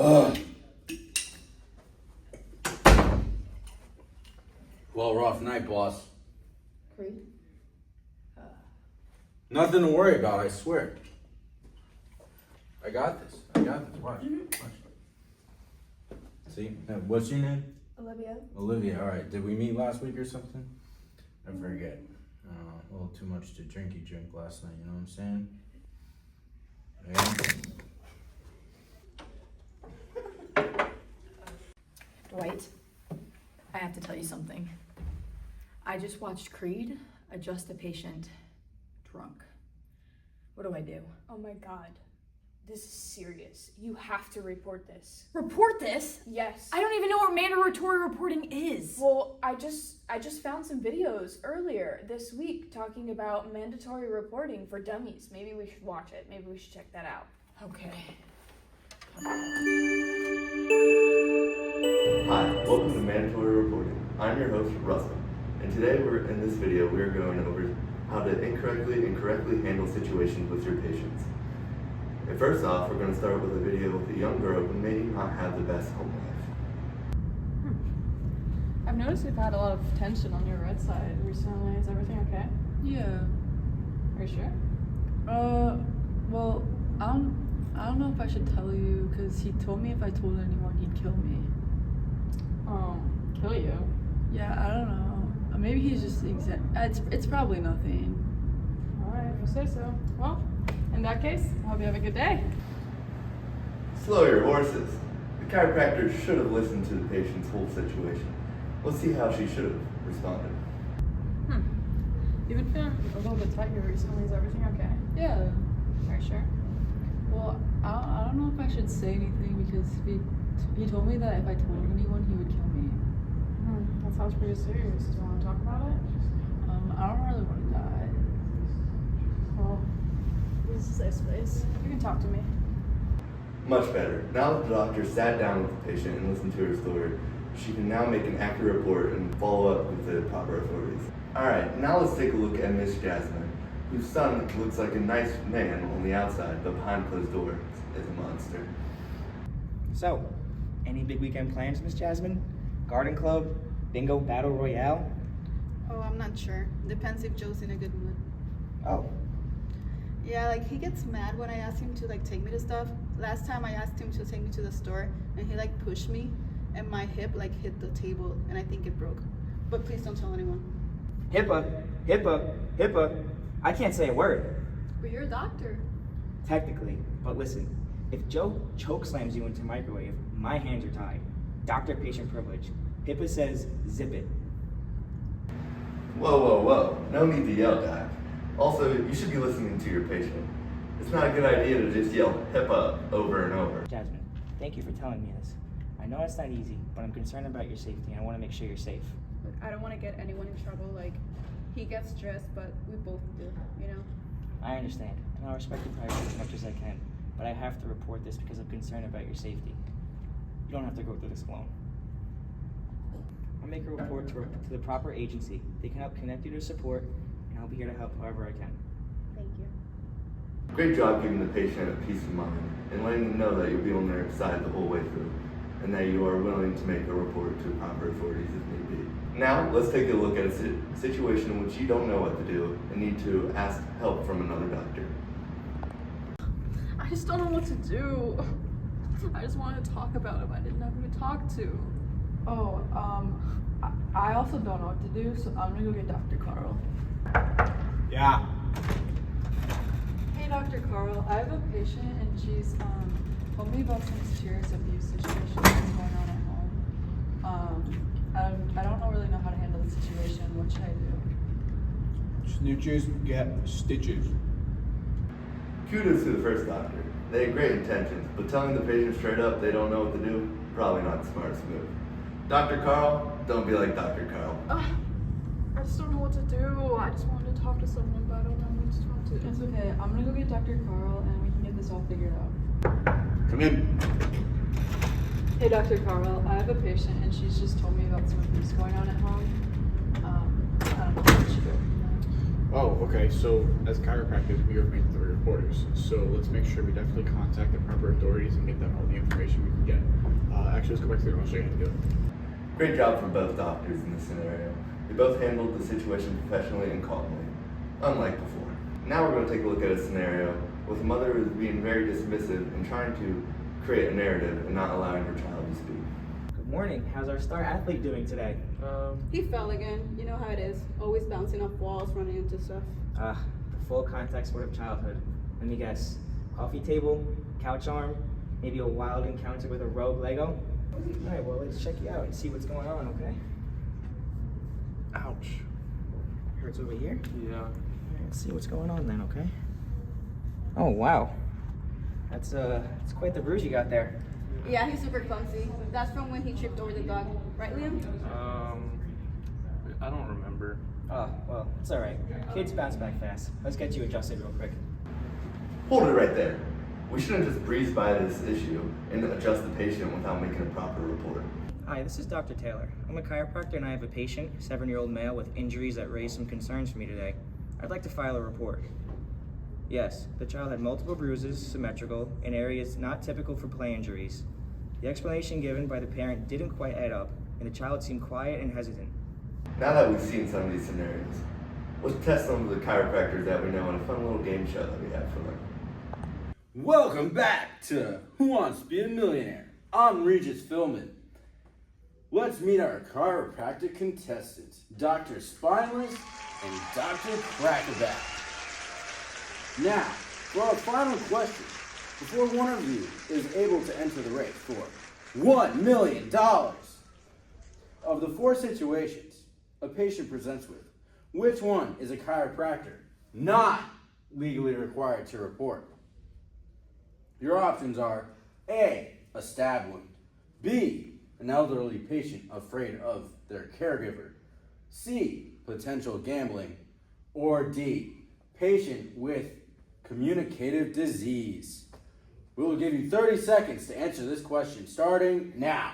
Well, rough night, boss. Creed? Nothing to worry about, I swear. I got this. Watch. Watch. See? What's your name? Olivia. Olivia, alright. Did we meet last week or something? I forget. A little too much to drink last night, you know what I'm saying? Yeah. Dwight, I have to tell you something. I just watched Creed adjust a patient drunk. What do I do? Oh my god. This is serious. You have to report this. Report this? Yes. I don't even know what mandatory reporting is. Well, I just found some videos earlier this week talking about mandatory reporting for dummies. Maybe we should watch it. Maybe we should check that out. Okay. Hi, welcome to Mandatory Reporting. I'm your host, Russell, and today in this video we are going over how to incorrectly and correctly handle situations with your patients. And first off, we're going to start with a video with a young girl who may not have the best home life. I've noticed you've had a lot of tension on your red side recently. Is everything okay? Yeah. Are you sure? Well, I don't know if I should tell you, because he told me if I told anyone, he'd kill me. Kill you? Yeah, I don't know. Maybe he's just it's probably nothing. Alright, if you say so. Well, in that case, I hope you have a good day. Slow your horses. The chiropractor should have listened to the patient's whole situation. Let's see how she should have responded. You've been feeling a little bit tight here recently. Is everything okay? Yeah. Are you sure? Well, I don't know if I should say anything, because he told me that if I told anyone, he would kill me. That sounds pretty serious. Do you want to talk about it? I don't really want to die. Well, this is a safe space. You can talk to me. Much better. Now that the doctor sat down with the patient and listened to her story, she can now make an accurate report and follow up with the proper authorities. Alright, now let's take a look at Miss Jasmine, whose son looks like a nice man on the outside, but behind closed doors is a monster. So, any big weekend plans, Miss Jasmine? Garden club? Bingo battle royale? Oh, I'm not sure. Depends if Joe's in a good mood. Oh, Yeah, like he gets mad when I ask him to take me to stuff. Last time I asked him to take me to the store and he pushed me and my hip hit the table and I think it broke. But please don't tell anyone. HIPAA. I can't say a word. But you're a doctor. Technically, but listen. If Joe choke slams you into microwave, my hands are tied. Doctor-patient privilege. HIPAA says zip it. Whoa. No need to yell, Doc. Also, you should be listening to your patient. It's not a good idea to just yell HIPAA over and over. Jasmine, thank you for telling me this. I know it's not easy, but I'm concerned about your safety and I want to make sure you're safe. Look, I don't want to get anyone in trouble. He gets stressed, but we both do, you know? I understand, and I'll respect your privacy as much as I can, but I have to report this because I'm concerned about your safety. You don't have to go through this alone. I'll make a report to the proper agency. They can help connect you to support, and I'll be here to help however I can. Thank you. Great job giving the patient a peace of mind and letting them know that you'll be on their side the whole way through, and that you are willing to make a report to proper authorities if need be. Now, let's take a look at a situation in which you don't know what to do and need to ask help from another doctor. I just don't know what to do. I just wanted to talk about him. I didn't know who to talk to. Oh, I also don't know what to do, so I'm gonna go get Dr. Carl. Yeah. Hey, Dr. Carl, I have a patient and she's told me about some serious abuse situations that's going on at home. I don't really know how to handle the situation. What should I do? Snitches get stitches. Kudos to the first doctor. They had great intentions, but telling the patient straight up they don't know what to do, probably not the smartest move. Dr. Carl, don't be like Dr. Carl. I just don't know what to do. I just wanted to talk to someone, but I don't know who to talk to. It's okay. I'm gonna go get Dr. Carl and we can get this all figured out. Come in. Hey, Dr. Carl, I have a patient and she's just told me about some abuse going on at home. I don't know what we should do. Oh, okay. So as chiropractors, we are mandatory reporters. So let's make sure we definitely contact the proper authorities and get them all the information we can get. Actually, let's go back to the I'll show you how to do it. Great job for both doctors in this scenario. They both handled the situation professionally and calmly, unlike before. Now we're going to take a look at a scenario with a mother who is being very dismissive and trying to create a narrative and not allowing her child to speak. Good morning. How's our star athlete doing today? He fell again. You know how it is. Always bouncing off walls, running into stuff. The full contact sport of childhood. Let me guess. Coffee table, couch arm, maybe a wild encounter with a rogue Lego? Alright, well, let's check you out and see what's going on, okay? Ouch. Hurts over here? Yeah. Alright, let's see what's going on then, okay? Oh, wow. That's quite the bruise you got there. Yeah, he's super clumsy. That's from when he tripped over the dog. Right, Liam? I don't remember. Oh, well, it's alright. Kids bounce back fast. Let's get you adjusted real quick. Hold it right there. We shouldn't just breeze by this issue and adjust the patient without making a proper report. Hi, this is Dr. Taylor. I'm a chiropractor and I have a patient, a 7-year-old male with injuries that raised some concerns for me today. I'd like to file a report. Yes, the child had multiple bruises, symmetrical, in areas not typical for play injuries. The explanation given by the parent didn't quite add up, and the child seemed quiet and hesitant. Now that we've seen some of these scenarios, let's test some of the chiropractors that we know in a fun little game show that we have for them. Welcome back to Who Wants to Be a Millionaire? I'm Regis Philman. Let's meet our chiropractic contestants, Dr. Spineless and Dr. Crackerback. Now, for our final question, before one of you is able to enter the race for $1 million, of the 4 situations a patient presents with, which one is a chiropractor not legally required to report? Your options are A, a stab wound, B, an elderly patient afraid of their caregiver, C, potential gambling, or D, patient with communicative disease. We will give you 30 seconds to answer this question, starting now.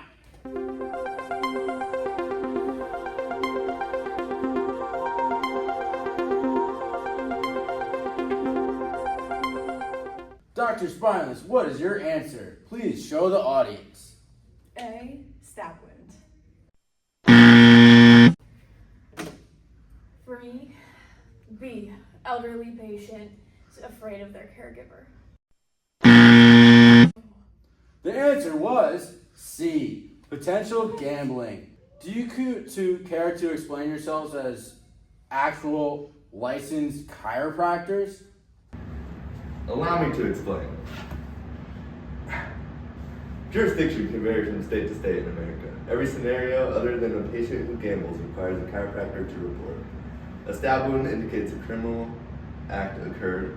Dr. Spineless, what is your answer? Please show the audience. A, stab wound. For me, B, elderly patient is afraid of their caregiver. The answer was C, potential gambling. Do you two care to explain yourselves as actual licensed chiropractors? Allow me to explain. Jurisdiction can vary from state to state in America. Every scenario other than a patient who gambles requires a chiropractor to report. A stab wound indicates a criminal act occurred.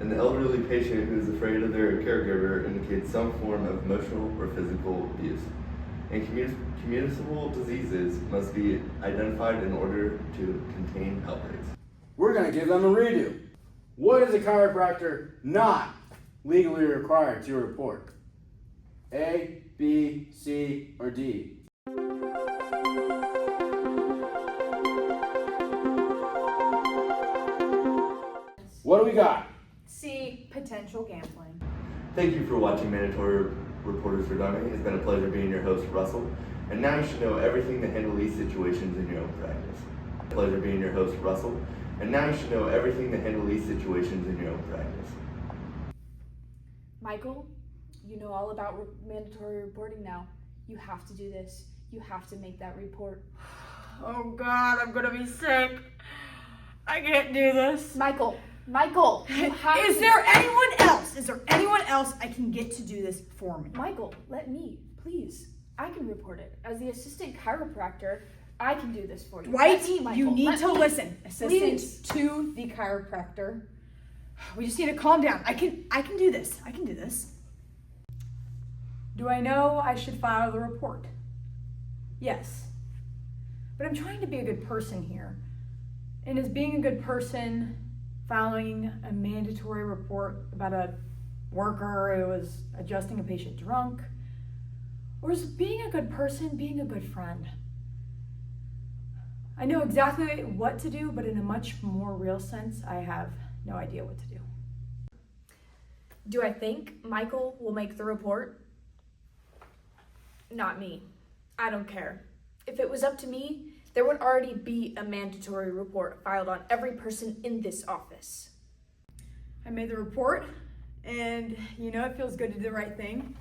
An elderly patient who is afraid of their caregiver indicates some form of emotional or physical abuse. And communicable diseases must be identified in order to contain outbreaks. We're going to give them a redo. What is a chiropractor not legally required to report? A, B, C, or D? What do we got? C, potential gambling. Thank you for watching Mandatory Reporters for Dummies. It's been a pleasure being your host, Russell. And now you should know everything to handle these situations in your own practice. Pleasure being your host, Russell. And now you should know everything to handle these situations in your own practice. Michael, you know all about mandatory reporting now. You have to do this. You have to make that report. Oh God, I'm gonna be sick. I can't do this. Michael, you have Is to. there anyone else? Is there anyone else I can get to do this for me? Michael, let me, please. I can report it. As the assistant chiropractor, I can do this for you. Dwight, Let me, Michael. you need Let to me. listen. Assistant Please. to the chiropractor. We just need to calm down. I can do this. I can do this. Do I know I should file the report? Yes. But I'm trying to be a good person here. And is being a good person filing a mandatory report about a worker who was adjusting a patient drunk? Or is being a good person being a good friend? I know exactly what to do, but in a much more real sense, I have no idea what to do. Do I think Michael will make the report? Not me. I don't care. If it was up to me, there would already be a mandatory report filed on every person in this office. I made the report, and you know, it feels good to do the right thing.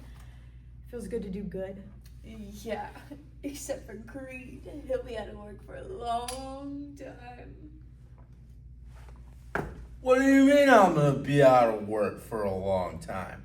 It feels good to do good. Yeah, except for Creed. He'll be out of work for a long time. What do you mean I'm gonna be out of work for a long time?